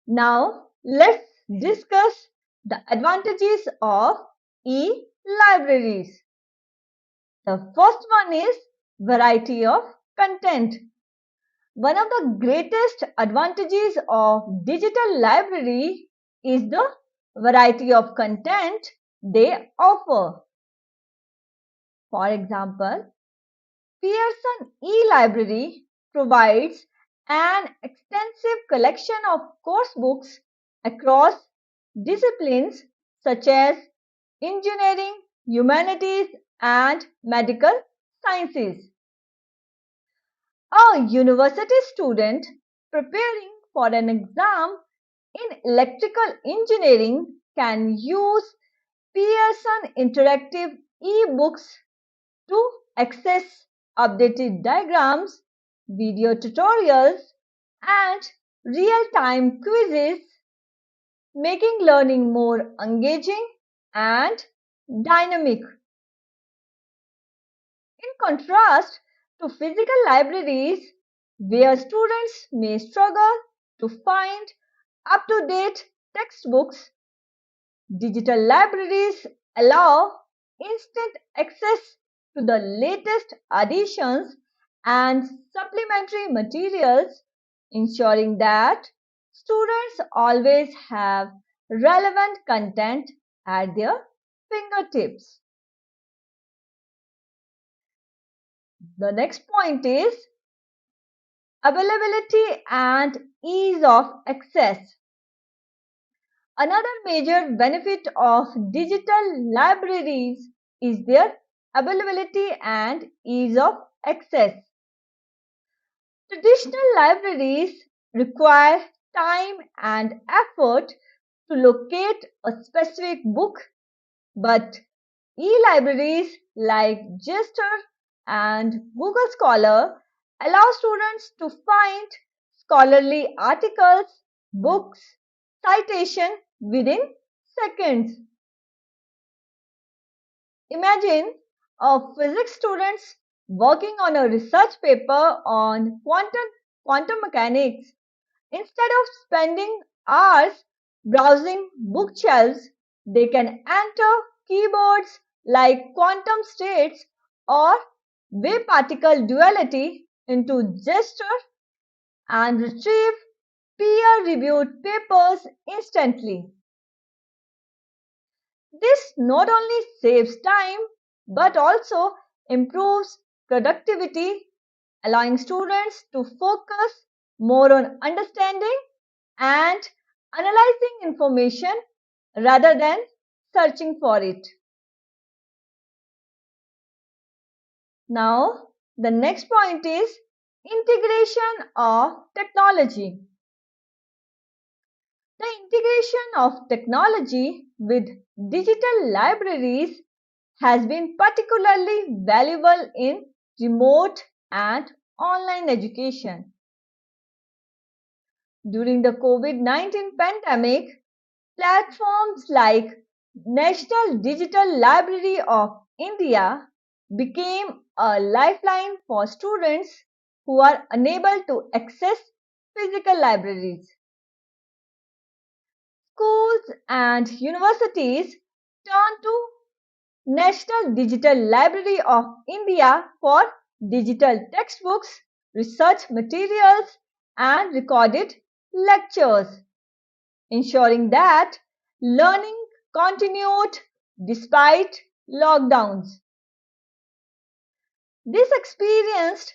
Now, let's discuss the advantages of e-libraries. The first one is variety of content. One of the greatest advantages of digital library is the variety of content they offer. For example, Pearson eLibrary provides an extensive collection of course books across disciplines such as engineering, humanities, and medical sciences. A university student preparing for an exam in electrical engineering can use Pearson interactive e-books to access updated diagrams, video tutorials, and real-time quizzes, making learning more engaging and dynamic. In contrast to physical libraries, where students may struggle to find up-to-date textbooks, digital libraries allow instant access to the latest additions and supplementary materials, ensuring that students always have relevant content at their fingertips. The next point is availability and ease of access. Another major benefit of digital libraries is their availability and ease of access. Traditional libraries require time and effort to locate a specific book, but e-libraries like Jester and Google Scholar allow students to find scholarly articles, books, citation within seconds. Imagine a physics student working on a research paper on quantum mechanics. Instead of spending hours browsing bookshelves, they can enter keywords like quantum states or wave particle duality into Gesture and retrieve peer-reviewed papers instantly. This not only saves time but also improves productivity, allowing students to focus more on understanding and analyzing information rather than searching for it. Now, the next point is integration of technology. The integration of technology with digital libraries has been particularly valuable in remote and online education. During the COVID-19 pandemic, platforms like National Digital Library of India became a lifeline for students who are unable to access physical libraries. Schools and universities turn to National Digital Library of India for digital textbooks, research materials, and recorded lectures, ensuring that learning continued despite lockdowns. This experience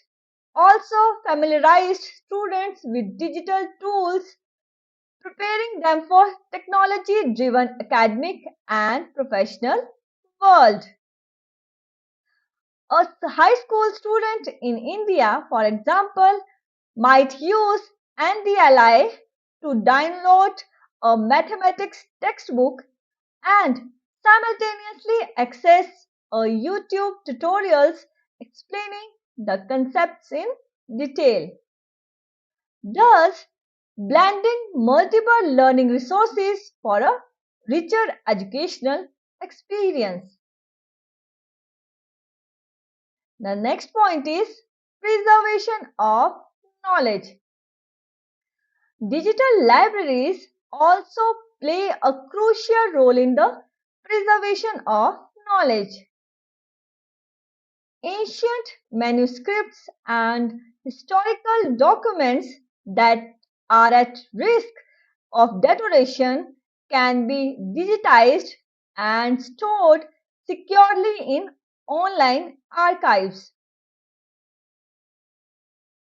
also familiarized students with digital tools, preparing them for technology-driven academic and professional world. A high school student in India, for example, might use NDLI to download a mathematics textbook and simultaneously access a YouTube tutorials explaining the concepts in detail. Thus, blending multiple learning resources for a richer educational experience. The next point is preservation of knowledge. Digital libraries also play a crucial role in the preservation of knowledge. Ancient manuscripts and historical documents that are at risk of deterioration can be digitized and stored securely in online archives.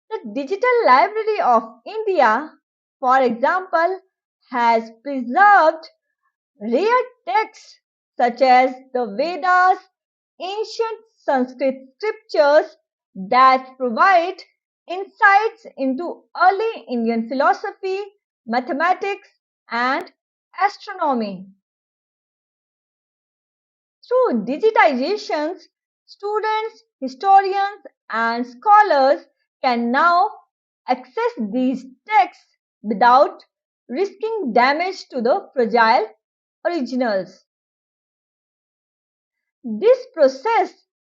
The Digital Library of India, for example, has preserved rare texts such as the Vedas, ancient Sanskrit scriptures that provide insights into early Indian philosophy, mathematics, and astronomy. Through digitizations, students, historians, and scholars can now access these texts without risking damage to the fragile originals. This process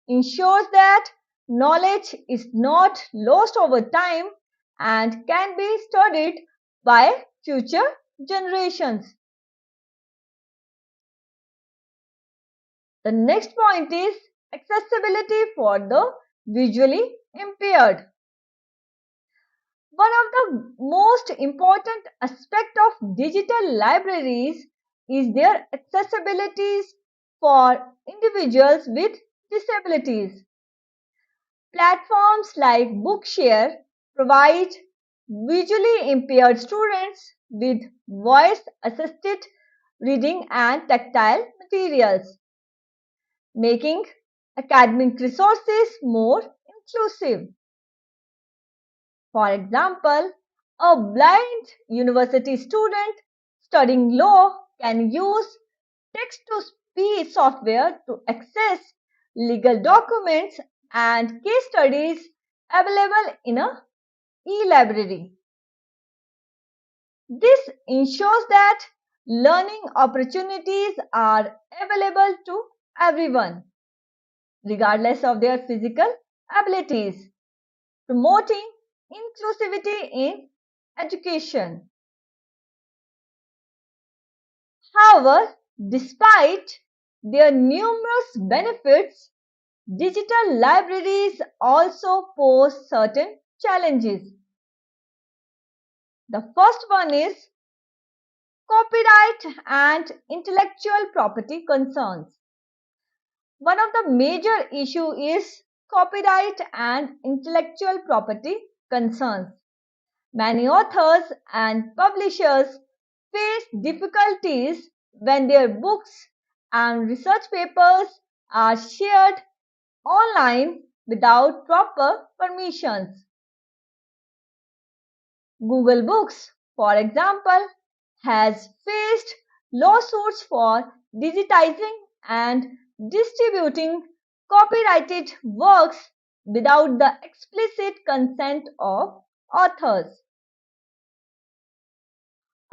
ensures that knowledge is not lost over time and can be studied by future generations. The next point is accessibility for the visually impaired. One of the most important aspects of digital libraries is their accessibilities for individuals with disabilities. Platforms like Bookshare provide visually impaired students with voice assisted reading and tactile materials, making academic resources more inclusive. For example, a blind university student studying law can use text to speech software to access legal documents and case studies available in a e-library. This ensures that learning opportunities are available to everyone, regardless of their physical abilities, promoting inclusivity in education. However, despite their numerous benefits, digital libraries also pose certain challenges. The first one is copyright and intellectual property concerns. One of the major issues is copyright and intellectual property concerns. Many authors and publishers face difficulties when their books and research papers are shared online without proper permissions. Google Books, for example, has faced lawsuits for digitizing and distributing copyrighted works without the explicit consent of authors.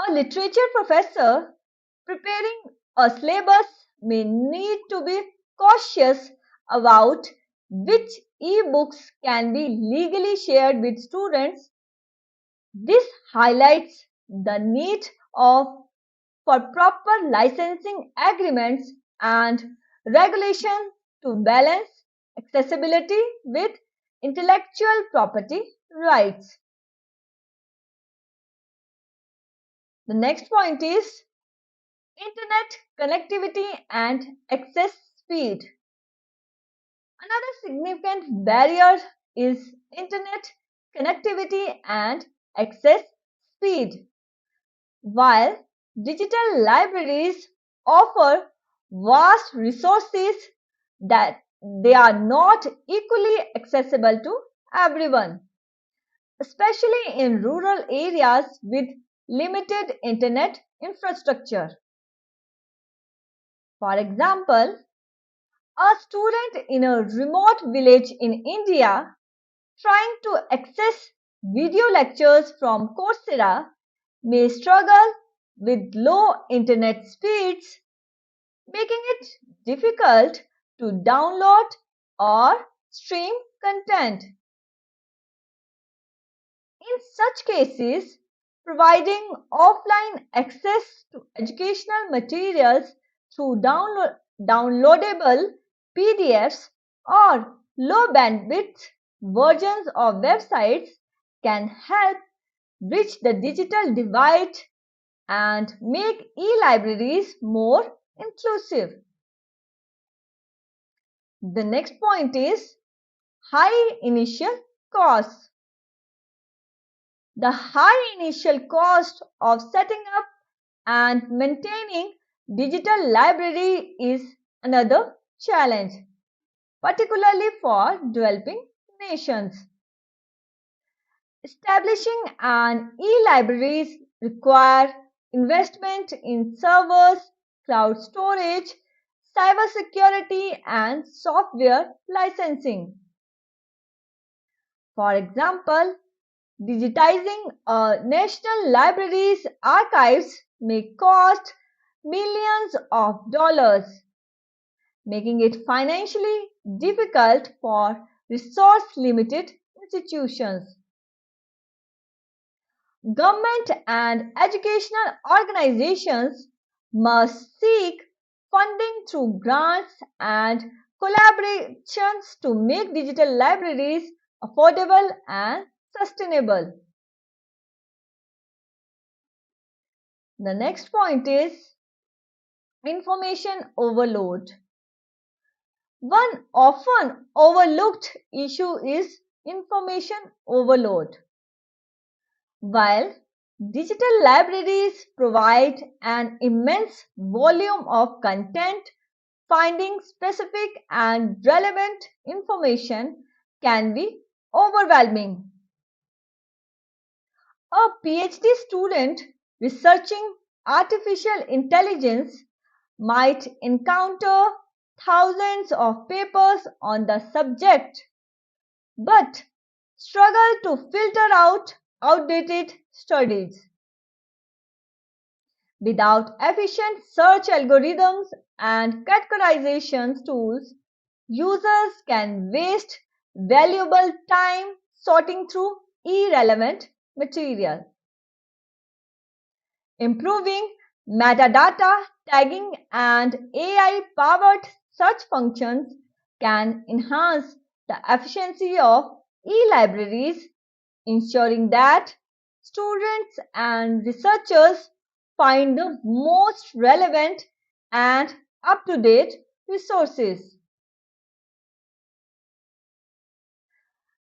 A literature professor preparing a syllabus may need to be cautious about which e-books can be legally shared with students. This highlights the need of for proper licensing agreements and regulation to balance accessibility with intellectual property rights. The next point is internet connectivity and access speed. Another significant barrier is internet connectivity and access speed. While digital libraries offer vast resources that they are not equally accessible to everyone, especially in rural areas with limited internet infrastructure. For example, a student in a remote village in India trying to access video lectures from Coursera may struggle with low internet speeds, making it difficult to download or stream content. In such cases, providing offline access to educational materials through downloadable PDFs or low bandwidth versions of websites can help bridge the digital divide and make e-libraries more inclusive. The next point is high initial costs. The high initial cost of setting up and maintaining digital library is another challenge, particularly for developing nations. Establishing an e-libraries require investment in servers, cloud storage, cybersecurity, and software licensing. For example, digitizing a national library's archives may cost millions of dollars, making it financially difficult for resource-limited institutions. Government and educational organizations must seek funding through grants and collaborations to make digital libraries affordable and sustainable. The next point is information overload. One often overlooked issue is information overload. While digital libraries provide an immense volume of content, finding specific and relevant information can be overwhelming. A PhD student researching artificial intelligence might encounter thousands of papers on the subject, but struggle to filter out outdated studies. Without efficient search algorithms and categorization tools, users can waste valuable time sorting through irrelevant material. Improving metadata tagging and AI-powered search functions can enhance the efficiency of e-libraries, ensuring that students and researchers find the most relevant and up-to-date resources.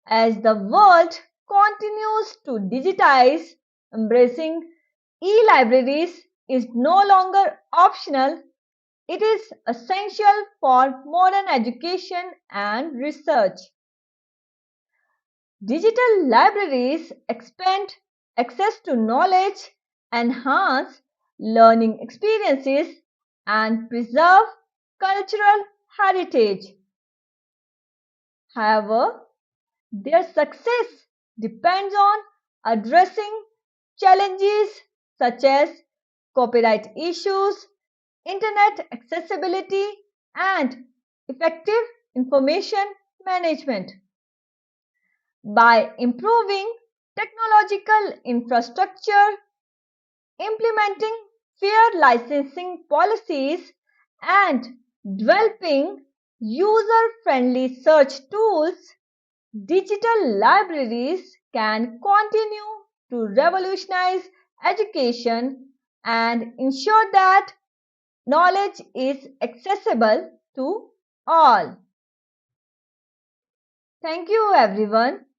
As the world continues to digitize, embracing e-libraries is no longer optional, it is essential for modern education and research. Digital libraries expand access to knowledge, enhance learning experiences, and preserve cultural heritage. However, their success depends on addressing challenges such as copyright issues, internet accessibility, and effective information management. By improving technological infrastructure, implementing fair licensing policies, and developing user-friendly search tools, digital libraries can continue to revolutionize education and ensure that knowledge is accessible to all. Thank you, everyone.